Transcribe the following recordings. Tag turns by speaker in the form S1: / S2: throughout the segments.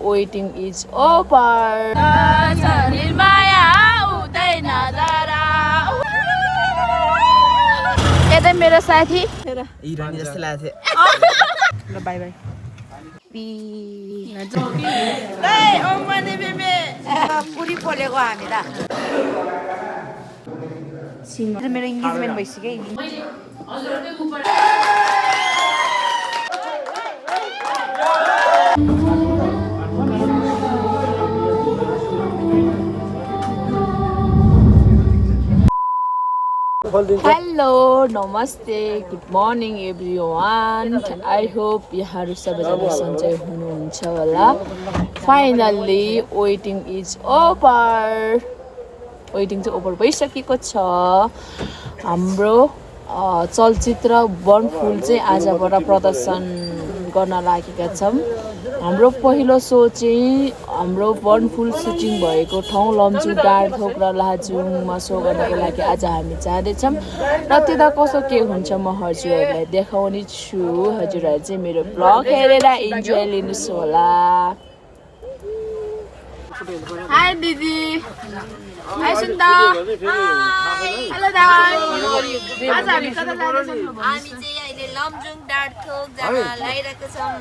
S1: waiting is over. यतै मेरो साथी
S2: इरानी जस्तो लाग्थ्यो
S1: ल बाई बाई
S3: पुरी पोलेको हामी त मेरो इङ्गेजमेन्ट भइसक्यो
S1: हेलो नमस्ते good morning everyone I hope यहाँहरू सबैजना सन्चै हुनुहुन्छ होला finally waiting is over waiting चाहिँ ओभर भइसकेको छ हाम्रो चलचित्र वनफुल चाहिँ आजबाट प्रदर्शन गर्न लागेका छौँ हाम्रो पहिलो सो चाहिँ हाम्रो वनफुल सुटिङ भएको ठाउँ लम्चु डाँडथोक र लाजुङमा सो गर्नको लागि आज हामी जाँदैछौँ र त्यता कसो के हुन्छ म हजुरहरूलाई देखाउने छु हजुरहरू चाहिँ मेरो ब्लग हेरेर इन्जोय लिनुहोस् होला हाई दिदी हाई सुन्दा हेलो दाइ आज हामी कता जाँदैछौँ
S3: हामी चाहिँ अहिले लमजुङ डाँडथोक जान लागिरहेको छौँ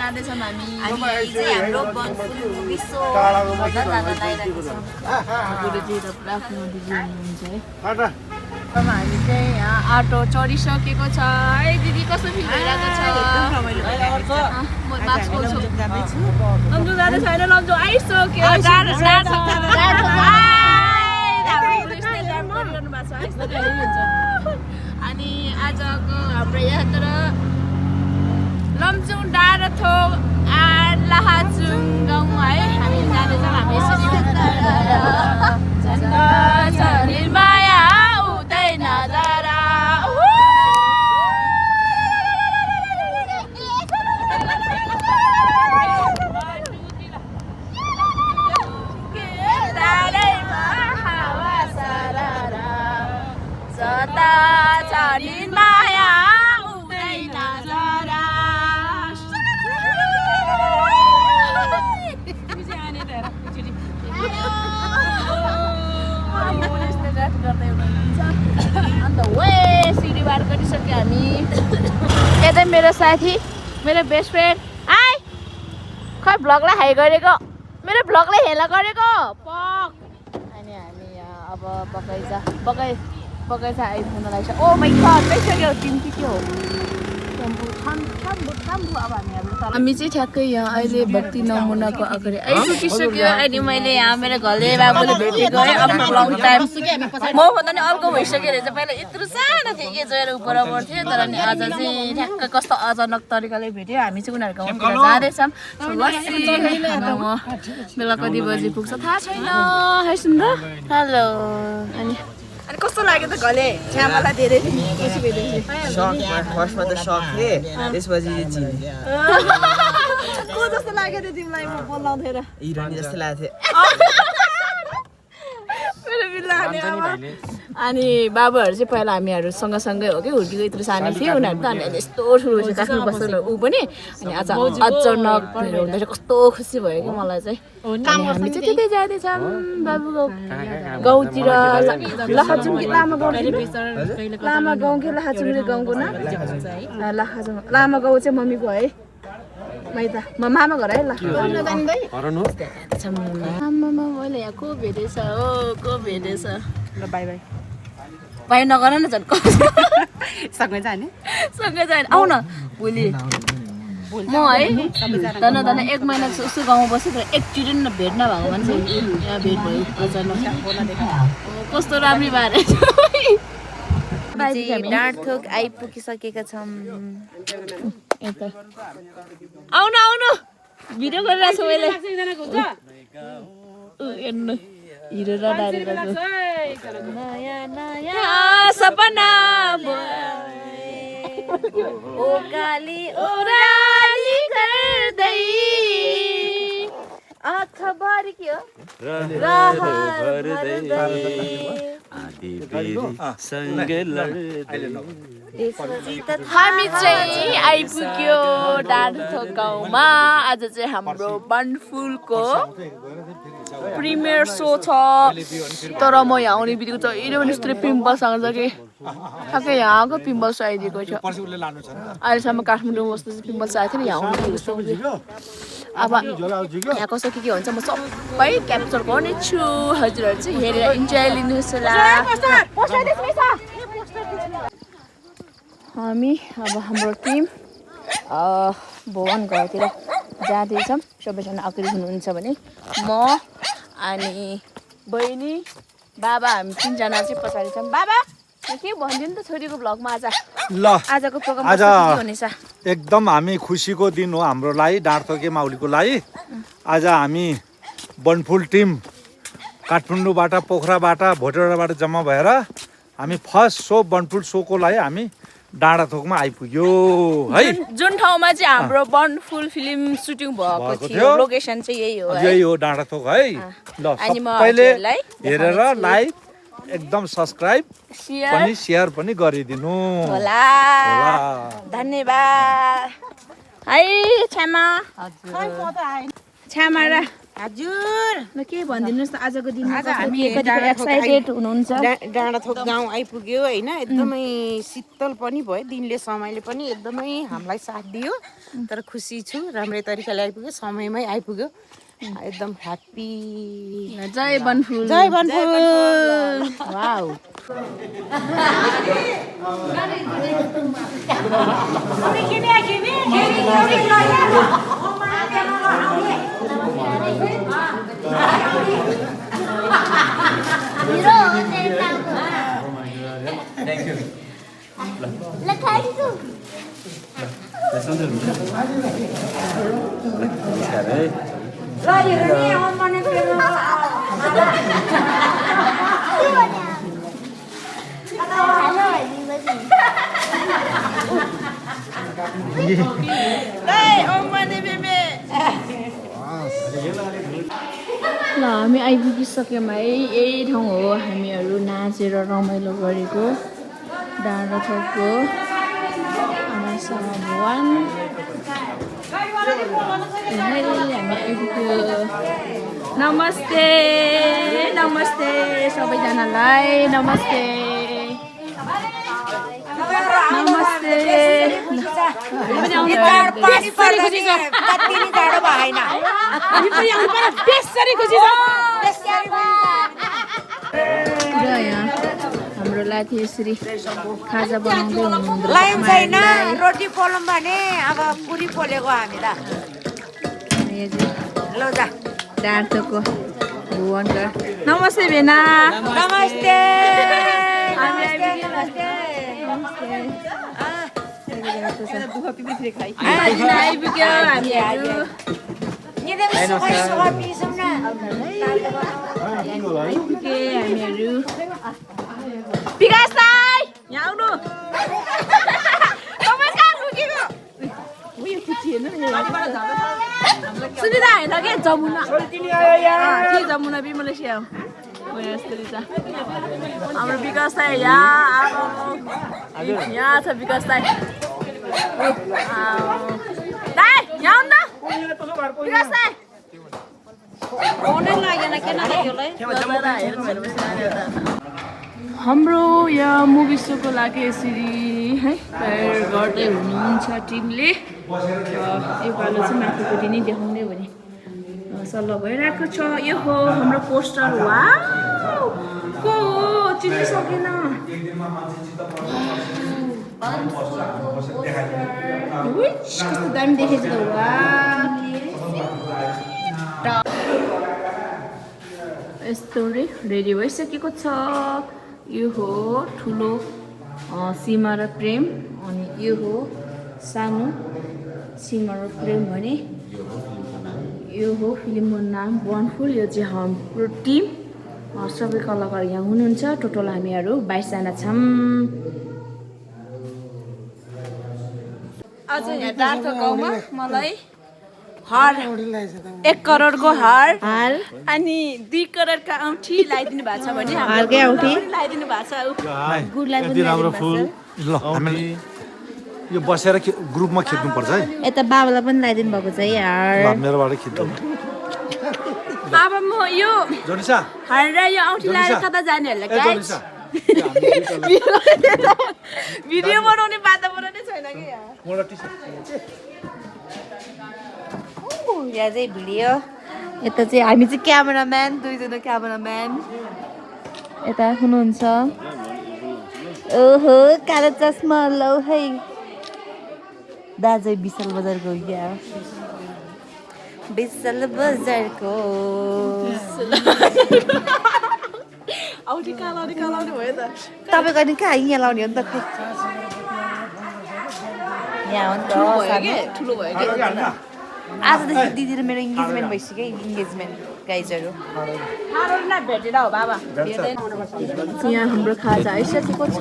S1: जाँदैछौँ हामी
S3: चाहिँ हाम्रो वनफुल विश्व जान लागिरहेको छौँ
S1: गुरुजी र आफ्नो दिदी हुनुहुन्छ है अब हामी चाहिँ यहाँ आटो चढिसकेको छ है दिदी कस्तो फिल भइरहेको छ म मास्क खोल्छु लम्जु जाँदैछ होइन लम्जु आइसक्यो अनि आजको हाम्रो यात्रा लम्जुङ डाँडथोक एन्ड लाहाजुङ गाउँ है हामी जाँदैछौँ हामी यसरी माया हुँदैन जरा माया हुँदैन जरा अन्त वे सिडी बार गरिसक्यो हामी यतै मेरो साथी मेरो बेस्ट फ्रेन्ड आइ खै भ्लगलाई हाई गरेको मेरो भ्लगलाई हेला गरेको पक अनि हामी यहाँ अब बगैँचा आइपुग्न लाग्छ ओ माइ गड भइसक्यो तिमी के हो हामी चाहिँ ठ्याक्कै यहाँ अहिले भक्ति नमुनाको अगाडि आइपुगिसक्यो अनि मैले यहाँ मेरो घरले बाबुले भेटेको है आफ्नो लङ टाइम मभन्दा नि अर्को भइसक्यो रहेछ पहिला यत्रो सानो थियो के जोएर उपर बढ्थ्यो तर नि आज चाहिँ ठ्याक्कै कस्तो अचानक तरिकाले भेट्यो हामी चाहिँ उनीहरूको गाउँतिर जाँदैछौँ बेला कति बजी पुग्छ थाहा छैन है सुन्दा हेलो अनि कस्तो लाग्यो त घरले छ्यामालाई धेरै खुसी भइरहेछ
S2: फर्स्टमा त सक थिएँ त्यसपछि चिने
S1: को जस्तो लाग्यो त तिमीलाई म बोलाउँथेँ र
S2: इरानी जस्तो लाग्थ्यो
S1: अनि बाबुहरू चाहिँ पहिला हामीहरू सँगसँगै हो कि हुर्केको यत्रो सानो थियो उनीहरू त अनि यस्तो ठुलो थियो काखमा बस्नु ऊ पनि अनि आज अचानक भेट हुँदाखेरि कस्तो खुसी भयो कि मलाई चाहिँ अनि हामी चाहिँ त्यतै जाँदैछौँ बाबुको गाउँतिर लाहाजुङ कि लामा गाउँ लामा गाउँ कि लाहाजुङले गाउँको नाम लाहाजुङ लामा गाउँ चाहिँ मम्मीको है माइता मामा घर है ल आमामा मैले यहाँ को भेटेछ हो को भेटेछ ल बाई बाई बाई नगर न झन् सँगै जाने आऊ न भोलि म है धन 1 महिना उसो गाउँमा बसेँ तर एकचोटि न भेट नभएको मान्छे यहाँ भेट भयो अचानक कस्तो राम्रो भएर
S3: डाँडथोक आइपुगिसकेका छौँ
S1: आउनु भिडियो गरिरहेको छु मैले हेर्नु हिरो र डाइरेक्टरको नयाँ नयाँ सपना
S3: ओकाली ओराली गर्दै आँखाभर के हो
S4: आधी बेरी सँगै लड्दै
S1: हामी चाहिँ आइपुग्यो डाँडाथोक गाउँमा। आज चाहिँ हाम्रो बनफुलको प्रिमियर सो छ। तर म यहाँ आउने बित्तिको जहिले पनि यस्तो पिम्पल्स आउँछ कि ठ्याक्कै यहाँको पिम्पल्स आइदिएको छ। अहिलेसम्म काठमाडौँमा कस्तो चाहिँ पिम्पल्स आएको थियो नि, यहाँ आउनु जस्तो। अब यहाँ कस्तो के हुन्छ म सबै क्याप्चर गर्नेछु। हजुरहरू चाहिँ हेरेर इन्जोय लिनुहोस् होला। हामी अब हाम्रो टिम भवन घरतिर जाँदैछौँ। सबैजना अगाडि हुनुहुन्छ भने म अनि बहिनी बाबा हामी 3 जना चाहिँ पछाडि छौँ। बाबा के भनिदिनु त छोरीको भ्लगमा आज
S4: ल
S1: आजको प्रोग्राम
S4: आज
S1: के हुनेछ?
S4: एकदम हामी खुसीको दिन हो हाम्रो लागि, डाँडाथोके माउलीको लागि। आज हामी बनफुल टिम काठमाडौँबाट पोखराबाट भोटेराबाट जम्मा भएर हामी फर्स्ट सो बनफुल सोको लागि हामी डाँडाथोकमा आइपुग्यो है।
S1: जुन ठाउँमा चाहिँ हाम्रो बनफुल फिल्म सुटिङ भएको थियो लोकेसन चाहिँ यही हो है।
S4: यही हो डाँडाथोक है। ल
S1: अनि म
S4: सबैले
S1: हजुरलाई
S4: हेरेर लाइक एकदम सब्स्क्राइब
S1: शेयर
S4: पनि सेयर पनि गरिदिनु
S1: होला। धन्यवाद है छ्यामा। छ्यामा र
S5: हजुर
S1: ल के भनिदिनुहोस् न आजको दिनमा
S5: आज हामी
S1: एक्साइटेड हुनुहुन्छ?
S5: डाँडाथोक गाउँ आइपुग्यो होइन, एकदमै शीतल पनि भयो, दिनले समयले पनि एकदमै हामीलाई साथ दियो। तर खुसी छु, राम्रै तरिकाले आइपुग्यो, समयमै आइपुग्यो, एकदम ह्याप्पी।
S1: जय बनफुल।
S5: जय बनफुल।
S1: वाउ ल हामी आइपुगिसक्यौँ है। यही ठाउँ हो हामीहरू नाचेर रमाइलो गरेको डाँडाथोकको आमासँग भगवान। हामी आइपुग्यो। नमस्ते नमस्ते सबैजनालाई नमस्ते नमस्ते। हाम्रो लाथी यसरी खाजा बनाउँदै हुनुहुँदो
S5: लाइन छैन, रोटी पोलौँ भने अब पुरी पोलेको हामी त। ल जा
S1: डाँडाथोकको भुवनगढ। नमस्ते भेना।
S5: नमस्ते।
S1: हामी आइपुग्यो हामीहरू। हामीहरू विकास दाइ यहाँ आउनु। सुनिता होइन के जमुना जमुना मलेसिया हो हाम्रो विकास दाइ यहाँ छ। विकास दाइ दाइ यहाँ आउनु न। विकास दाइ हाम्रो यहाँ मुभी सोको लागि यसरी है तयार गर्दै हुनुहुन्छ टिमले। योपालि चाहिँ माथिपट्टि नै देखाउने भने सल्लाह भइरहेको छ। यो हो हाम्रो पोस्टर। वा को हो चिन्नै सकेन। कस्तो दामी देखेछ त। वा यस्तो रेडी भइसकेको छ। यो हो ठुलो सीमा र प्रेम, अनि यो हो सानो सीमा र प्रेम भने यो हो फिल्मको नाम बनफुल। यो चाहिँ हाम्रो टिम सबै कलाकार यहाँ हुनुहुन्छ। टोटल हामीहरू 22 जना छौँ। आज यहाँ डाँडाथोक गाउँमा मलाई हार 1 करोडको हार अनि 2 करोडको औँठी लगाइदिनु भएको छ भने हारकै औँठी लगाइदिनु भएको छ। गुडलाई पनि राम्रो फुल
S4: ल हामीले यो बसेर ग्रुपमा खिच्नुपर्छ है
S3: यता बाबालाई पनि लगाइदिनु भएको छ है यार
S4: ल मेरोबाट खिच्नु
S1: अब म यो
S4: जोनिसा
S1: हारेर यो औँठी लाएर कता जाने होला गाइस भिडियो बनाउने वातावरण नै छैन कि यहाँ
S3: यहाँ चाहिँ भिडियो यता चाहिँ हामी चाहिँ क्यामेराम्यान दुईजना क्यामेराम्यान यता हुनुहुन्छ ओहो कालो चस्मा लौ है दाजु विशाल बजारको क्या विशाल बजारको
S1: औँठी कालाउने भयो त
S3: तपाईँको अनि कहाँ यहाँ लाउने हो नि त खै यहाँ हो नि त सानो।
S1: ठुलो भयो कि
S3: आजदेखि दिदी र मेरो इङ्गेजमेन्ट भइसक्यो इङ्गेजमेन्ट गाइजहरू
S1: भेटेर हो बाबा यहाँ हाम्रो खाजा आइसकेको छ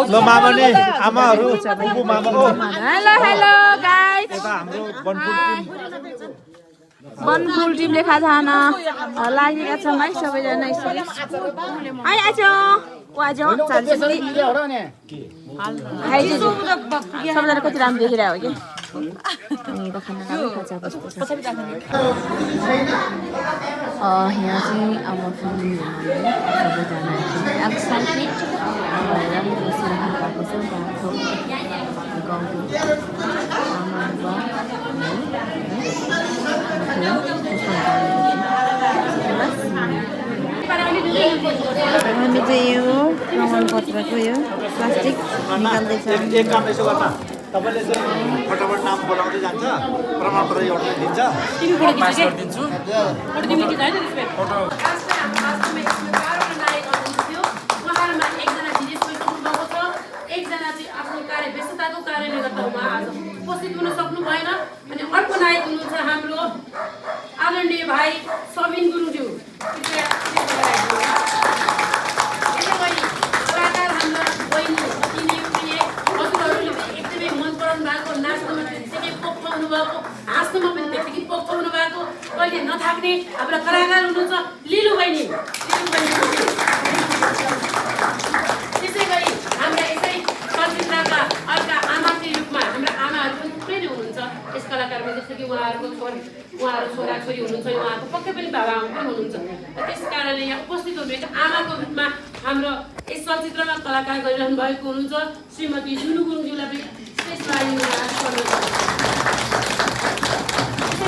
S4: ल मामाले आमाहरू बुबु मामा हो
S1: हेलो गाइस
S4: यता हाम्रो
S1: बनफुल टिमले खाजा खान लागेका छौँ है सबैजना यसरी है आज आज सबैजना कति राम्रो देखिरहेको हो कि खाना खाजा बस्दैछ यहाँ चाहिँ अब फ्यामिलीहरू सबैजना एक्साइटेड भएर बसिराख्नु भएको छ गाउँको आमा बुबा हामी चाहिँ यो प्रमाणपत्रको यो प्लास्टिक निकाल्दैछ
S4: एक काम यसो गर्दा तपाईँले चाहिँ फटाफट नाम बोलाउँदै जान्छ प्रमाणपत्र एउटा दिन्छ
S6: एकजना चाहिँ आफ्नो कार्य व्यस्तताको कारणले गर्दा उहाँ आज उपस्थित हुन सक्नु भएन अनि अर्को नायक हुनुहुन्छ हाम्रो आदरणीय भाइ सबिन गुरुज्यू कलाकार हाम्रा बहिनी अति नै प्रिय हजुरहरूले एकदमै मन पराउनु भएको नाच्नुमा त्यतिकै पोख्नु भएको हाँस्नुमा पनि त्यतिकै पोख्नु भएको कहिले नथाक्ने हाम्रा कलाकार हुनुहुन्छ लिलु बहिनी त्यसै गरी हाम्रा यसै चलचित्रका अर्का आमाकै रूपमा हाम्रा आमाहरू पनि थुप्रै नै हुनुहुन्छ यस कलाकारमा जस्तो कि उहाँहरू छोराछोरी हुनुहुन्छ उहाँहरूको पक्कै पनि बाबाआमा पनि हुनुहुन्छ त्यस कारणले यहाँ उपस्थित हुनुभएको आमाको रूपमा हाम्रो यस चलचित्रमा कलाकार गरिरहनु भएको हुनुहुन्छ श्रीमती जुनु गुरुङज्यूलाई पनि त्यसै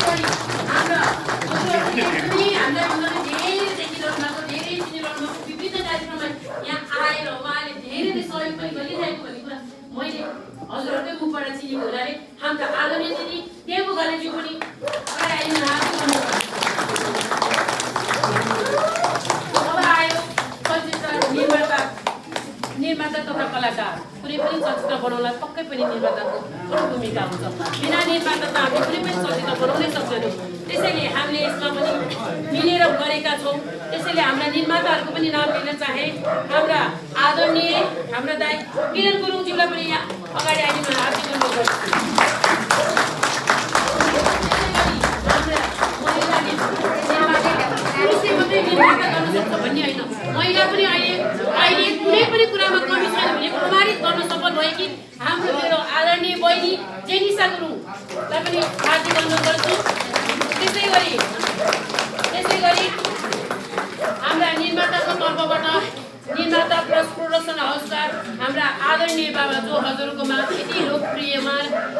S6: गरी हाम्रा हामीलाई धेरै देखिरहनु भएको धेरै चिनिरहनु भएको विभिन्न कार्यक्रममा यहाँ आएर उहाँले धेरै नै सहयोग पनि गरिरहेको भन्ने कुरा मैले हजुरहरूकै मुखबाट चिनेको हुनाले हाम्रा आदरणीय दिदी देवको घलेज्यू पनि अब आयो चलचित्र निर्माता तथा कलाकार कुनै पनि चलचित्र बनाउनलाई पक्कै पनि निर्माताको ठुलो भूमिका हुन्छ बिना निर्माता त हामी कुनै पनि चलचित्र बनाउनै सक्दैनौँ त्यसैले हामीले यसमा पनि मिलेर गरेका छौँ त्यसैले हाम्रा निर्माताहरूको पनि नाम लिन चाहे हाम्रा आदरणीय हाम्रा दाइ किरण गुरुङज्यूलाई पनि यहाँ अगाडि आइदिनु हार्दिक अनुरोध गर्छु भन्ने होइन महिला पनि अहिले कुनै पनि कुरामा कमी छैन भने प्रमाणित गर्न सफल भएकी हाम्रो मेरो आदरणीय बहिनी जेनिसा गुरुङलाई पनि हार्दिक अनुरोध गर्छु त्यसै गरी हाम्रा निर्माताको तर्फबाट निर्माता प्लस प्रोडक्सन हाउसका हाम्रा आदरणीय बाबा जो हजुरकोमा यति लोकप्रियमा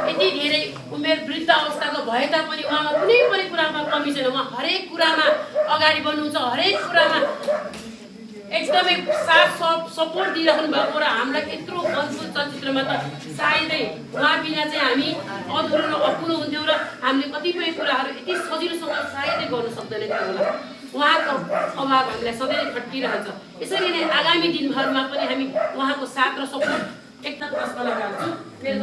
S6: यति धेरै उमेर वृद्ध अवस्थाको भए तापनि उहाँमा कुनै पनि कुरामा कमी छैन उहाँ हरेक कुरामा अगाडि बढ्नुहुन्छ हरेक कुरामा एकदमै साथ सपोर्ट दिइरहनु भएको र हामीलाई यत्रो अद्भुत चलचित्रमा त सायदै उहाँ बिना चाहिँ हामी अधुरो र अपुरो हुन्थ्यौँ र हामीले कतिपय कुराहरू यति सजिलोसँग सायदै गर्न सक्दैनौँ होला उहाँको अभाव हामीलाई सधैँ नै खट्टिरहन्छ यसरी नै आगामी दिनभरमा पनि हामी उहाँको साथ र सपोर्ट एकदम प्रश्न लगाउँछु मेरो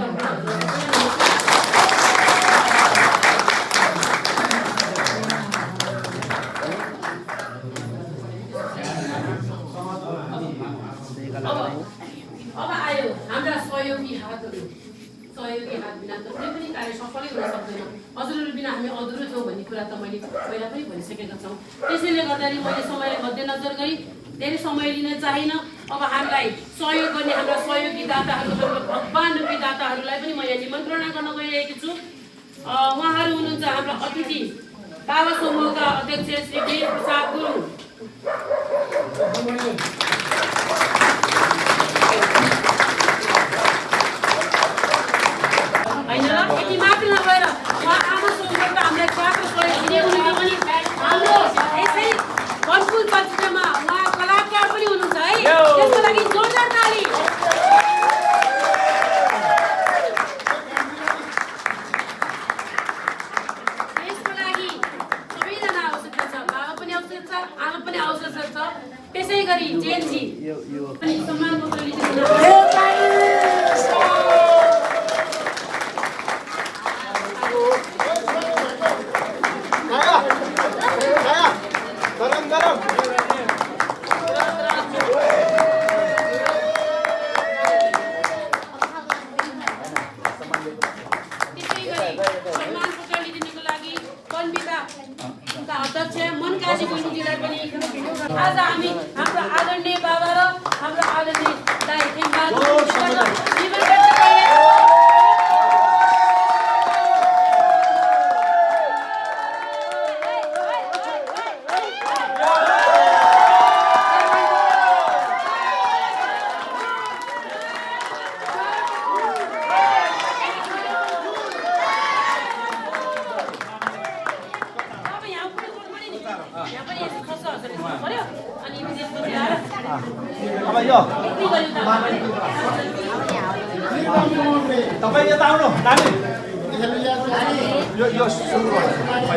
S6: अब आयो हाम्रा सहयोगी हातहरू सहयोगी हात बिना त कुनै पनि कार्य सफलै हुन सक्दैन हजुरहरू बिना हामी अधुरो छौँ भन्ने कुरा त मैले पहिला पनि भनिसकेका छौँ त्यसैले गर्दाखेरि मैले समयलाई मध्यनजर गरी धेरै समय लिन चाहिनँ अब हामीलाई सहयोग गर्ने हाम्रा सहयोगी दाताहरू हाम्रो भगवान रूपी दाताहरूलाई पनि म यहाँ निमन्त्रणा गर्न गइरहेकी छु। उहाँहरू हुनुहुन्छ हाम्रा अतिथि बाबा समूहका अध्यक्ष श्री वीर प्रसाद गुरुङ, होइन र यति मात्र नभएर उहाँ आमा समूहबाट हामीलाई स्वास्थ्य सहयोग दिने हुनुहुन्छ पनि हाम्रो यसै बनपुर चलचित्रमा उहाँ कलाकार पनि हुनुहुन्छ है, त्यसको लागि जोरदार ताली। त्यसको लागि सबैजना आवश्यकता छ, बाबा पनि आवश्यक छ, आमा पनि आवश्यक छ। त्यसै गरी जेनजी पनि सम्मान पत्र लिनु। अध्यक्ष मनकाजी बहिनीजीलाई पनि आज हामी हाम्रो आदरणीय बाबा र हाम्रो आदरणीय दाइ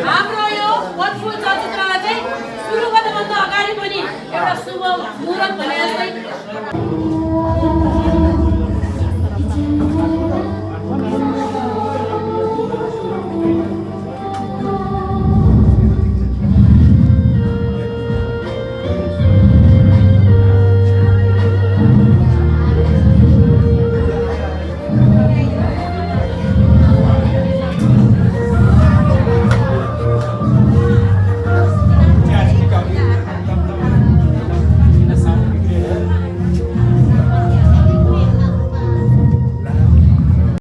S6: हाम्रो यो बनपुर चलचित्रलाई चाहिँ सुरु गर्नुभन्दा अगाडि पनि एउटा शुभ मुहुर्त भने जस्तै